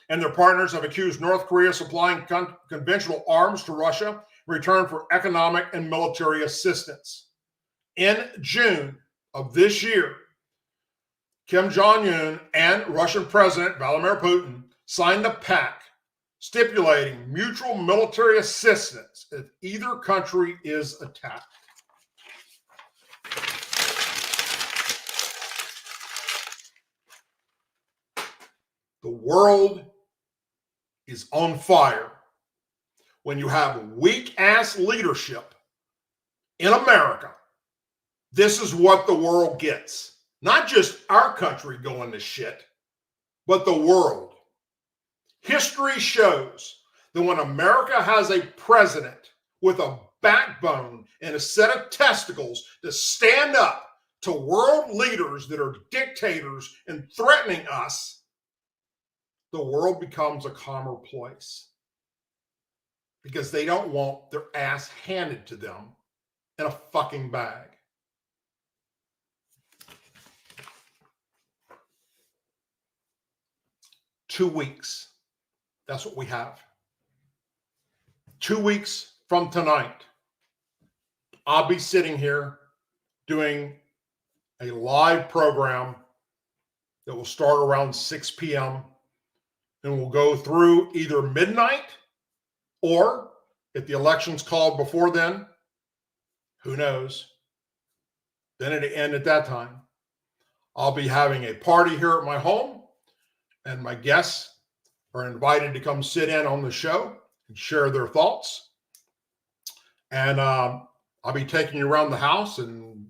and their partners have accused North Korea of supplying conventional arms to Russia in return for economic and military assistance. In June of this year, Kim Jong-un and Russian President Vladimir Putin signed a pact stipulating mutual military assistance if either country is attacked. The world is on fire when you have weak-ass leadership in America This is what the world gets. Not just our country going to shit, but the world. History shows that when America has a president with a backbone and a set of testicles to stand up to world leaders that are dictators and threatening us, the world becomes a calmer place because they don't want their ass handed to them in a fucking bag. Two weeks. That's what we have. 2 weeks from tonight, I'll be sitting here doing a live program that will start around 6 p.m. and will go through either midnight or if the election's called before then, who knows, then it'll end at that time. I'll be having a party here at my home and my guests are invited to come sit in on the show and share their thoughts. And I'll be taking you around the house and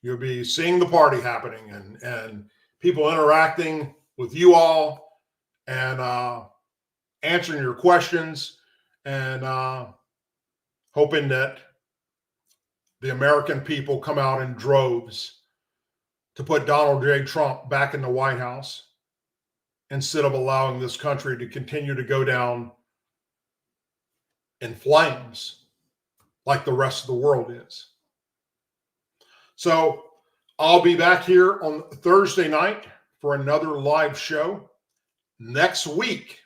you'll be seeing the party happening and people interacting with you all and answering your questions and hoping that the American people come out in droves to put Donald J. Trump back in the White House instead of allowing this country to continue to go down in flames like the rest of the world is. So I'll be back here on Thursday night for another live show. Next week,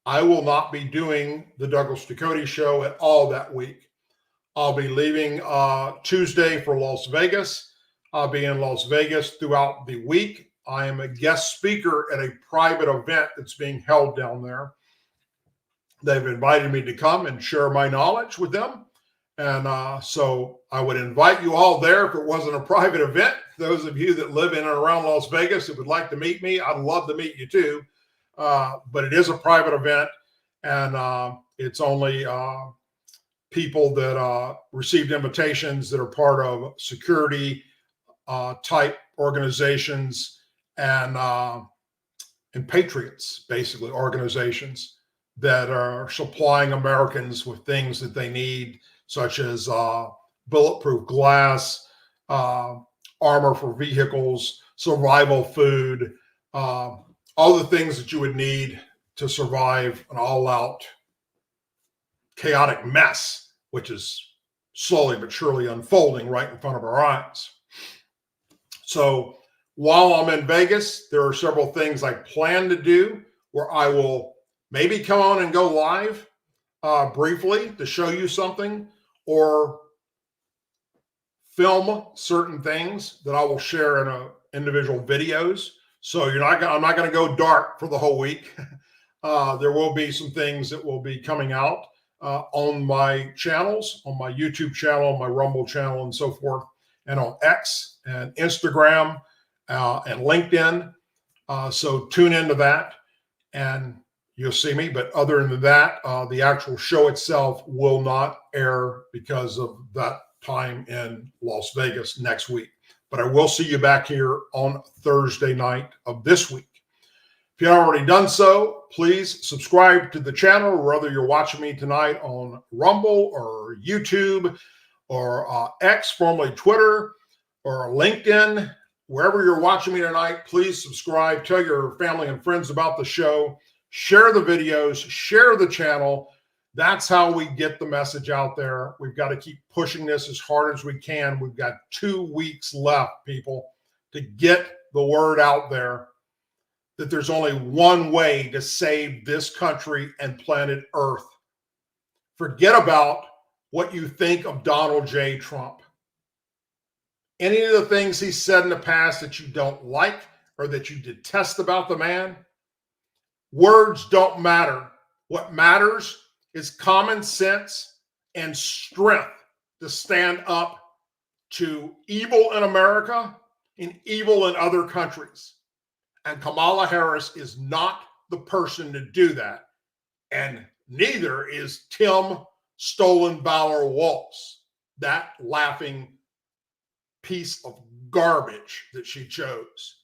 I will not be doing the Douglas Ducote Show at all that week. I'll be leaving Tuesday for Las Vegas. I'll be in Las Vegas throughout the week. I am a guest speaker at a private event that's being held down there. They've invited me to come and share my knowledge with them. And so I would invite you all there if it wasn't a private event. Those of you that live in and around Las Vegas that would like to meet me, I'd love to meet you too. But it is a private event and it's only people that received invitations that are part of security type organizations and patriots, basically organizations that are supplying Americans with things that they need, such as bulletproof glass, armor for vehicles, survival food, all the things that you would need to survive an all-out chaotic mess, which is slowly but surely unfolding right in front of our eyes. So while I'm in Vegas, there are several things I plan to do where I will maybe come on and go live briefly to show you something or film certain things that I will share in individual videos. So I'm not going to go dark for the whole week. There will be some things that will be coming out on my channels, on my YouTube channel, my Rumble channel, and so forth, and on X and Instagram and LinkedIn. So tune into that and you'll see me. But other than that, the actual show itself will not air because of that time in Las Vegas next week. But I will see you back here on Thursday night of this week. If you haven't already done so, please subscribe to the channel, whether you're watching me tonight on Rumble or YouTube or X, formerly Twitter, or LinkedIn. Wherever you're watching me tonight, please subscribe. Tell your family and friends about the show. Share the videos. Share the channel. That's how we get the message out there. We've got to keep pushing this as hard as we can. We've got 2 weeks left, people, to get the word out there that there's only one way to save this country and planet Earth. Forget about what you think of Donald J. Trump. Any of the things he said in the past that you don't like or that you detest about the man, words don't matter. What matters is common sense and strength to stand up to evil in America and evil in other countries. And Kamala Harris is not the person to do that. And neither is Tim Stolen Valor Waltz, that laughing piece of garbage that she chose.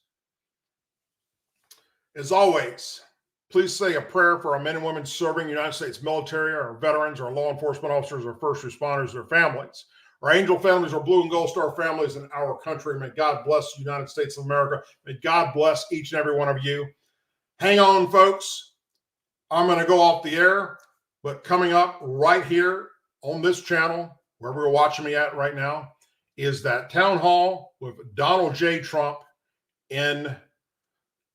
As always, please say a prayer for our men and women serving the United States military, our veterans, our law enforcement officers, our first responders, their families, our angel families, our blue and gold star families in our country. May God bless the United States of America. May God bless each and every one of you. Hang on, folks. I'm going to go off the air, but coming up right here on this channel, wherever you're watching me at right now, is that town hall with Donald J. Trump in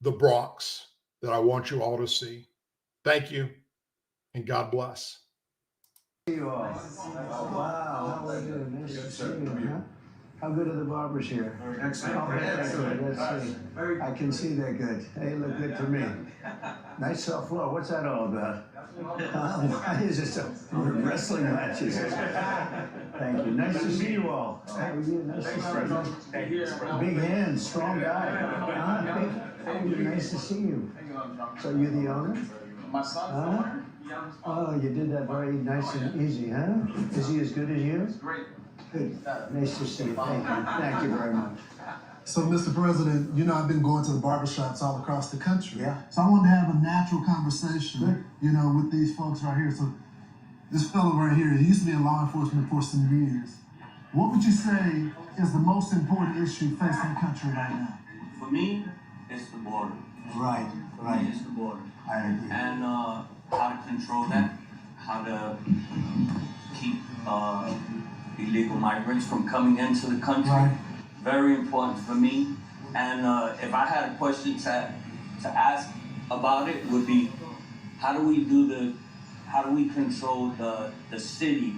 the Bronx that I want you all to see. Thank you, and God bless. You all. Wow, how are you? Nice to see you. Huh? How good are the barbers here? Excellent. Oh, excellent. Let's see. I can see they're good. They look good to me. Nice soft floor. What's that all about? Why is it so wrestling matches? Thank you. Nice to see you all. How are you? Nice to see you. Big hands, strong guy. Nice to see you. So you're the owner? My son's Oh, you did that very nice and easy, huh? Is he as good as you? great. Good. Nice to see you. Thank you. Thank you very much. So, Mr. President, you know, I've been going to the barbershops all across the country. Yeah. So I wanted to have a natural conversation, Good. you know, with these folks right here. So this fellow right here, he used to be in law enforcement for some years. What would you say is the most important issue facing the country right now? For me, it's the border. Right, For me, right. it's the border. I agree. And how to control that, how to keep illegal migrants from coming into the country. Right. Very important for me. And if I had a question to ask about it, would be how do we control the city,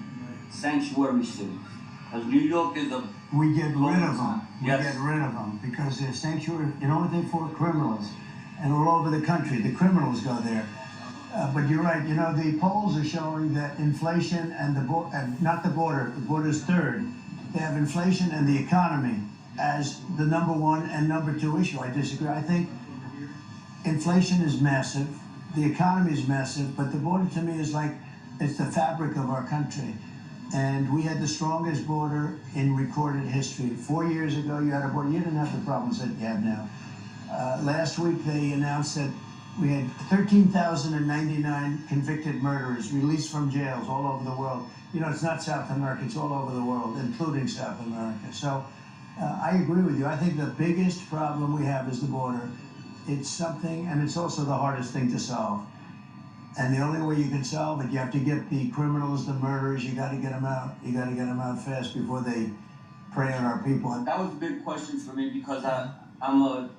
sanctuary cities? Because New York is a We get rid of them. We Yes. get rid of them because they're sanctuary. You know what they're for? Criminals. And all over the country, the criminals go there. But you're right. You know, the polls are showing that inflation and not the border's third. They have inflation and the economy as the number one and number two issue. I disagree. I think inflation is massive. The economy is massive. But the border to me is like, it's the fabric of our country. And we had the strongest border in recorded history. 4 years ago, you had a border. You didn't have the problems that you have now. Last week, they announced that we had 13,099 convicted murderers released from jails all over the world. You know, it's not South America, it's all over the world, including South America. So I agree with you. I think the biggest problem we have is the border. It's something, and it's also the hardest thing to solve. And the only way you can solve it, you have to get the criminals, the murderers, you got to get them out. You got to get them out fast before they prey on our people. That was a big question for me because I'm a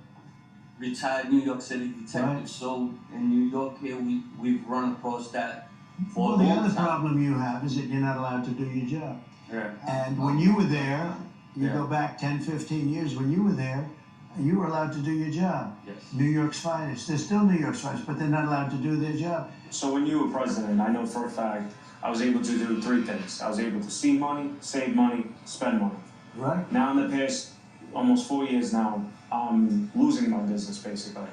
retired New York City detective. Right. So in New York here, we've run across that for Well, a the long other time. problem you have is that you're not allowed to do your job. Yeah. And when you were there, you Yeah. go back 10, 15 years, when you were there, you were allowed to do your job. Yes. New York's finest. They're still New York's finest, but they're not allowed to do their job. So when you were president, I know for a fact, I was able to do three things. I was able to see money, save money, spend money. Right? Now in the past almost 4 years now, I'm losing my business basically.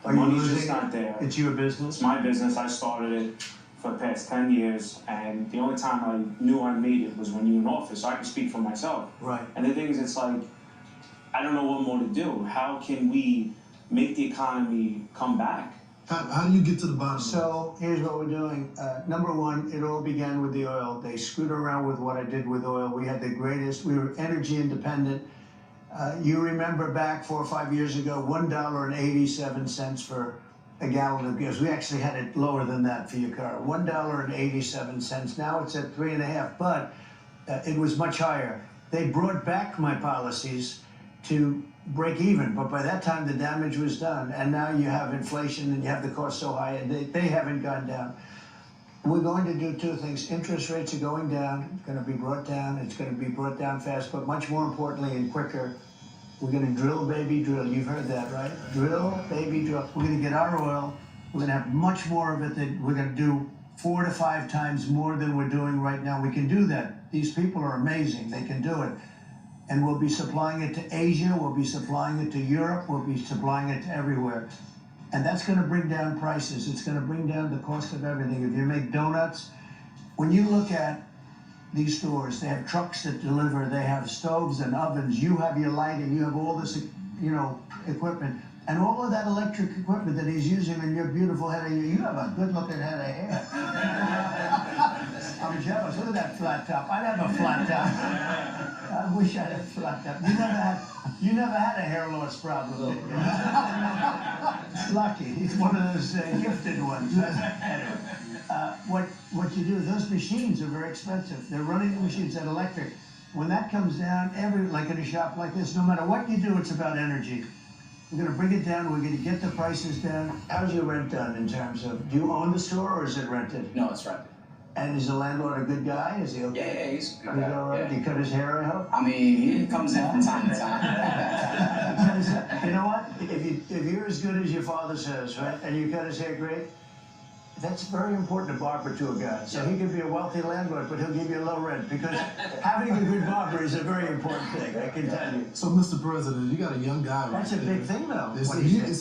The Are you money's losing just not there. It's your business? It's my business. I started it for the past 10 years, and the only time I knew I made it was when you were in office, so I can speak for myself. Right. And the thing is, it's like, I don't know what more to do. How can we make the economy come back? How do you get to the bottom of So here's what we're doing. Number one, it all began with the oil. They screwed around with what I did with oil. We had the greatest, we were energy independent. You remember back 4 or 5 years ago, $1.87 for a gallon of gas. We actually had it lower than that for your car. $1.87. Now it's at 3.5, but it was much higher. They brought back my policies to break even, but by that time the damage was done, and now you have inflation and you have the cost so high, and they haven't gone down. We're going to do two things. Interest rates are going down. It's going to be brought down. It's going to be brought down fast, but much more importantly and quicker, we're going to drill, baby, drill. You've heard that, right? Drill, baby, drill. We're going to get our oil. We're going to have much more of it. That we're going to do 4 to 5 times more than we're doing right now. We can do that. These people are amazing. They can do it. And we'll be supplying it to Asia. We'll be supplying it to Europe. We'll be supplying it to everywhere. And that's going to bring down prices. It's going to bring down the cost of everything. If you make donuts, when you look at these stores. They have trucks that deliver. They have stoves and ovens. You have your lighting. You have all this, equipment. And all of that electric equipment that he's using in your beautiful head of hair. You have a good-looking head of hair. I'm jealous. Look at that flat top. I'd have a flat top. I wish I had a flat top. You never had a hair loss problem, did you? Lucky. He's one of those gifted ones. What you do, those machines are very expensive. They're running the machines at electric. When that comes down, like in a shop like this, no matter what you do, it's about energy. We're going to bring it down. We're going to get the prices down. How's your rent done in terms of, do you own the store or is it rented? No, it's rented. And is the landlord a good guy? Is he okay? Yeah, he's a good He's guy. all right? Yeah. Do you cut his hair, I hope? I mean, he comes in from time to time. You know what? If you're as good as your father says, right, and you cut his hair great, that's very important to barber to a guy. So he could be a wealthy landlord, but he'll give you a low rent because having a good barber is a very important thing, I can tell you. So, Mr. President, you got a young guy right That's a there. big thing, though. It's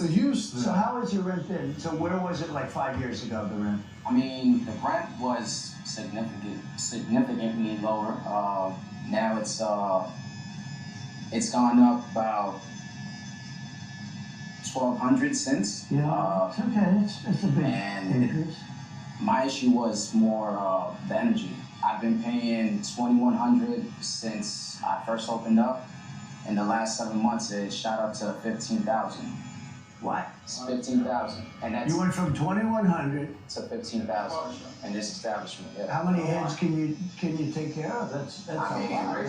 a huge thing. So how has your rent been? So where was it like 5 years ago, the rent? I mean, the rent was significantly lower. Now it's gone up about 1,200 since. Yeah, it's okay. It's a big increase. My issue was more the energy. I've been paying $2,100 since I first opened up. In the last 7 months, it shot up to $15,000. What? It's $15,000, and that's You went from 2,100. to $15,000 in this establishment. Yeah. How many heads can you take care of? That's a I mean, lot, right?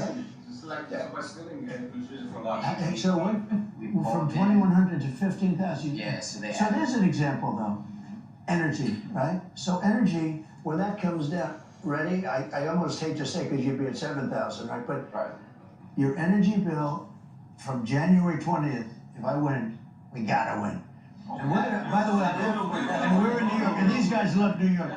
So from both 2,100 to 15,000. Yeah, so they So have. there's an example, though. Energy, right? So energy, when that comes down, ready? I almost hate to say because you'd be at 7,000, right? But Right. your energy bill from January 20th, if I win, we gotta win. And we're gonna, by the way, and we're in New York, and these guys love New York.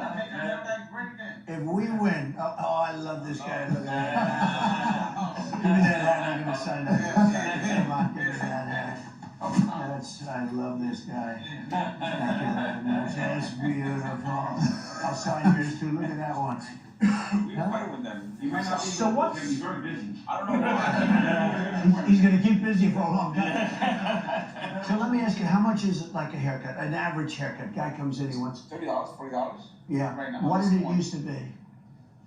If we win, I love this guy. Look at that. Give me that hat, I'm gonna sign that. Come on, give me that hat. I love this guy. Thank you very much. That's beautiful. I'll sign yours too. Look at that one. We're fighting with them. He might not be So what? He's very busy. I don't know why. He's gonna keep busy for a long time. So let me ask you, how much is it like a haircut? An average haircut? Guy comes in, he wants. $30, $40. Yeah. Right now, What did it one. used to be?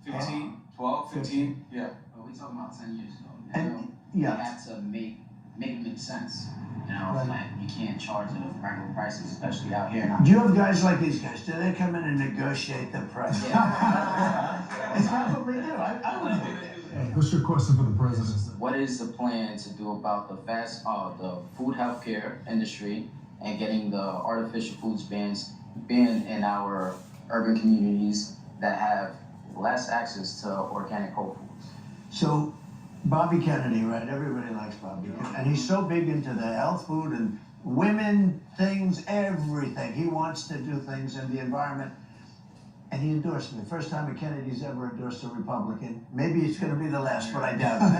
15, 12, 15. Yeah. But we're talking about 10 years ago. And You yeah. have to make it make sense. You know, Right. like you can't charge the regular prices, especially out here. Do you have guys like these guys? Do they come in and negotiate the price? They probably do. I would do that. What's your question for the president? What is the plan to do about the food healthcare industry and getting the artificial foods banned in our urban communities that have less access to organic whole foods? So, Bobby Kennedy, right? Everybody likes Bobby Kennedy. And he's so big into the health food and women, things, everything. He wants to do things in the environment. And he endorsed me. First time a Kennedy's ever endorsed a Republican. Maybe it's going to be the last, but I doubt it.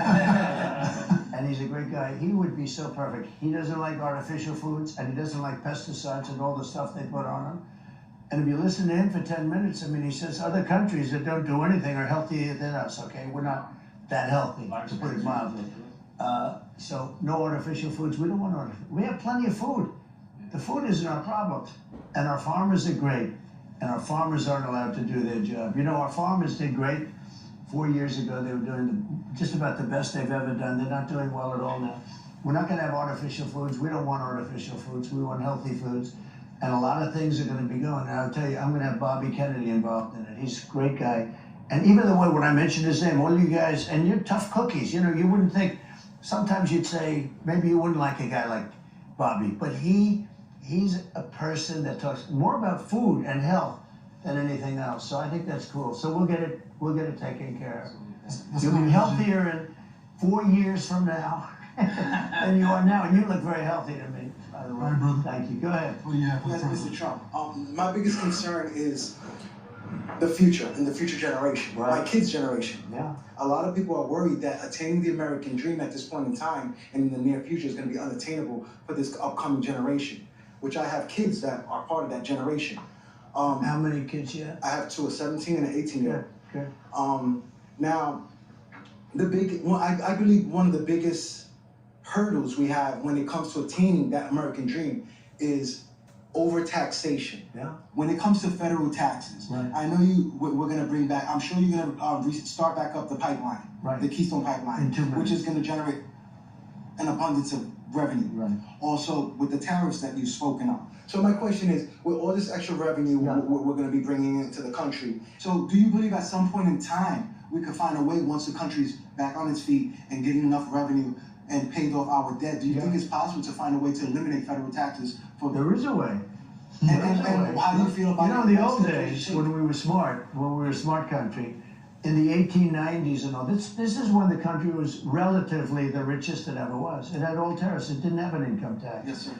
And he's a great guy. He would be so perfect. He doesn't like artificial foods, and he doesn't like pesticides and all the stuff they put on them. And if you listen to him for 10 minutes, I mean, he says other countries that don't do anything are healthier than us, okay? We're not that healthy, to put it mildly. So no artificial foods. We don't want artificial. We have plenty of food. The food isn't our problem. And our farmers are great. And our farmers aren't allowed to do their job. You know, our farmers did great. 4 years ago, they were doing just about the best they've ever done. They're not doing well at all now. We're not going to have artificial foods. We don't want artificial foods. We want healthy foods. And a lot of things are going to be going. And I'll tell you, I'm going to have Bobby Kennedy involved in it. He's a great guy. And even the way when I mentioned his name, all you guys, and you're tough cookies. You know, you wouldn't think, sometimes you'd say, maybe you wouldn't like a guy like Bobby. But he's a person that talks more about food and health than anything else. So I think that's cool. So we'll get it taken care of. You'll be healthier in 4 years from now than you are now. And you look very healthy to me, by the way. All right, brother. Thank you. Go ahead. What do you have for the Mr. president? Trump, my biggest concern is the future and the future generation, Right. my kids' generation. Yeah. A lot of people are worried that attaining the American dream at this point in time and in the near future is going to be unattainable for this upcoming generation, which I have kids that are part of that generation. How many kids you have? I have two, a 17 and an 18-year-old. Good. Now, I believe one of the biggest hurdles we have when it comes to attaining that American dream is overtaxation. Yeah. When it comes to federal taxes, Right. I know we're going to bring back, I'm sure you're going to start back up the pipeline, Right. the Keystone Pipeline, In 2 minutes. which is going to generate an abundance of revenue. Right. Also, with the tariffs that you've spoken of. So my question is, with all this extra revenue Yeah. we're going to be bringing into the country, so do you believe at some point in time we could find a way, once the country's back on its feet and getting enough revenue and paid off our debt, do you think it's possible to find a way to eliminate federal taxes for There is a way. and how do you feel about You know, it? in the old days, when we were a smart country, in the 1890s and all, this is when the country was relatively the richest it ever was. It had all tariffs. It didn't have an income tax. Yes, sir.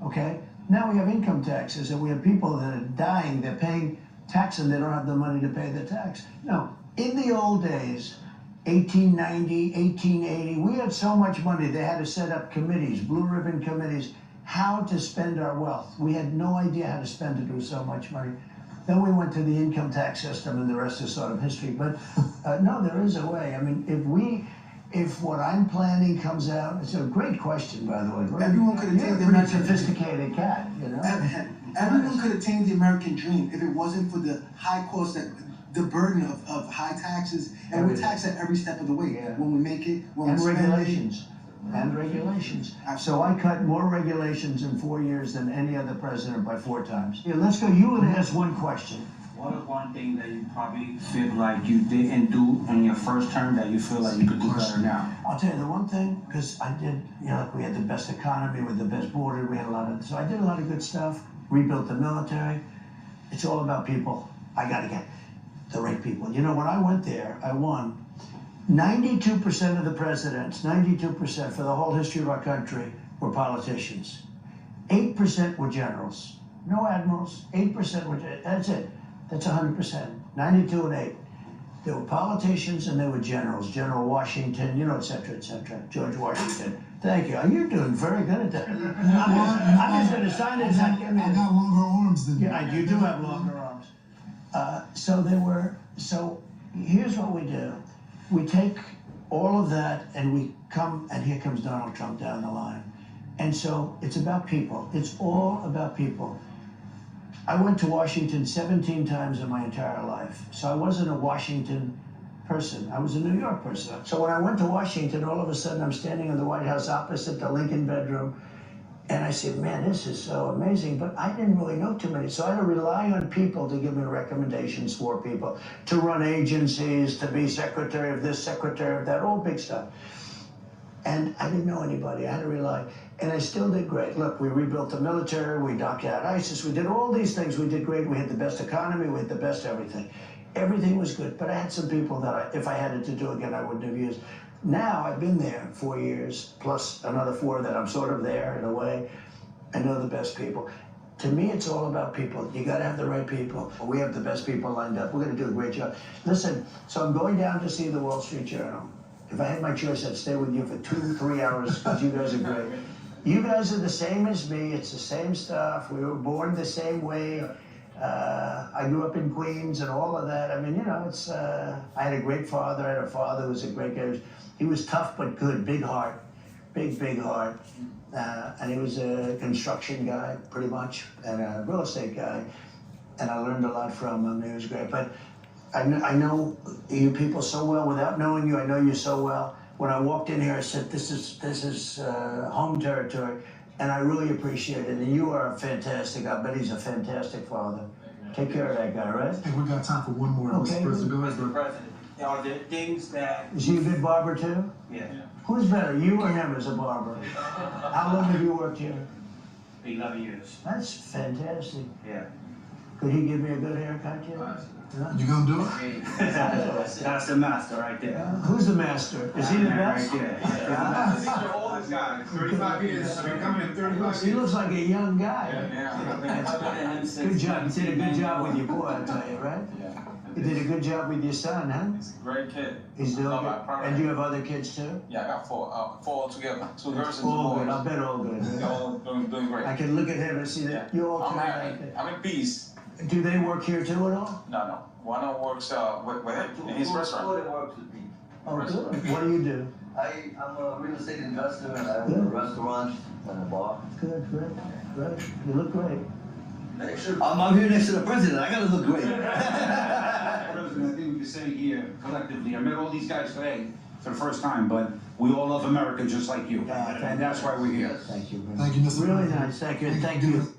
Okay? Now we have income taxes, and we have people that are dying. They're paying tax, and they don't have the money to pay the tax. No, in the old days, 1890, 1880, we had so much money, they had to set up committees, blue ribbon committees, how to spend our wealth. We had no idea how to spend it with so much money. Then we went to the income tax system, and the rest is sort of history. But no, there is a way. I mean, if what I'm planning comes out, it's a great question, by the way. Everyone could attain the You're a pretty American sophisticated cat, you know. Everyone could attain the American dream if it wasn't for the high cost, the burden of high taxes, and we're taxed at every step of the way. Yeah. When we make it, when And we spend regulations. And regulations. So I cut more regulations in 4 years than any other president by 4 times. Yeah, let's go. You would ask one question. What is one thing that you probably feel like you didn't do in your first term that you feel like you could do better now? I'll tell you the one thing, because I did, you know, like we had the best economy with the best border, we had a lot of, so I did a lot of good stuff, rebuilt the military. It's all about people. I got to get the right people. You know, when I went there, I won. 92% of the presidents, 92% for the whole history of our country were politicians. 8% were generals. No admirals, 8% were, that's it. That's 100%, 92 and 8. They were politicians and they were generals. General Washington, you know, et cetera, George Washington. Thank you. You're doing very good at that. I'm just going to sign it. I got longer arms than you. Yeah, you do have longer arms. So here's what we do. We take all of that and we come, and here comes Donald Trump down the line. And so it's about people. It's all about people. I went to Washington 17 times in my entire life. So I wasn't a Washington person. I was a New York person. So when I went to Washington, all of a sudden I'm standing in the White House opposite the Lincoln bedroom. And I said, man, this is so amazing. But I didn't really know too many. So I had to rely on people to give me recommendations for people, to run agencies, to be secretary of this, secretary of that, all big stuff. And I didn't know anybody. I had to rely. And I still did great. Look, we rebuilt the military. We knocked out ISIS. We did all these things. We did great. We had the best economy. We had the best everything. Everything was good. But I had some people that if I had it to do again, I wouldn't have used. Now I've been there 4 years, plus another 4 that I'm sort of there in a way. I know the best people. To me, it's all about people. You got to have the right people. We have the best people lined up. We're going to do a great job. Listen, so I'm going down to see the Wall Street Journal. If I had my choice, I'd stay with you for 2-3 hours because you guys are great. You guys are the same as me. It's the same stuff. We were born the same way. I grew up in Queens and all of that. I mean, you know, it's. I had a great father. I had a father who was a great guy. He was tough but good, big heart, big heart. And he was a construction guy, pretty much, and a real estate guy. And I learned a lot from him. He was great. But I know you people so well without knowing you. I know you so well. When I walked in here, I said, this is home territory. And I really appreciate it. And you are fantastic. I bet he's a fantastic father. Take care of that guy, right? I think we got time for one more, Okay. Mr. President. Are there things that... Is he a good barber too? Yeah. Who's better, you or him as a barber? How long have you worked here? 11 years. That's fantastic. Yeah. Could he give me a good haircut yet? You gonna do it? That's the master right there. Who's the master? Is he the best? Right there. Yeah. These are all this guy. 35 years. I've been coming in 35 He years. looks like a young guy. Yeah. Good job. You did a good job with your boy, I tell you, right? Yeah. You did a good job with your son, huh? He's a great kid. He's doing Love good. our program. And you have other kids too? Yeah, I got four altogether. 2 girls and 2 All boys. good. I bet all good. They're all doing great. I can look at him and see that Yeah. you all I'm turn happy. like that. I'm in peace. Do they work here too at all? No. One works with him in his restaurant. Works with me. Oh, good. What do you do? I'm a real estate investor and I own a restaurant and a bar. Good, great. You look great. I'm here next to the president. I gotta look great. President, I think we can say here collectively, I met all these guys today for the first time, but we all love America just like you. And that's why we're here. Thank you. Thank you, Mr. Really President. nice. Thank you. Thank you.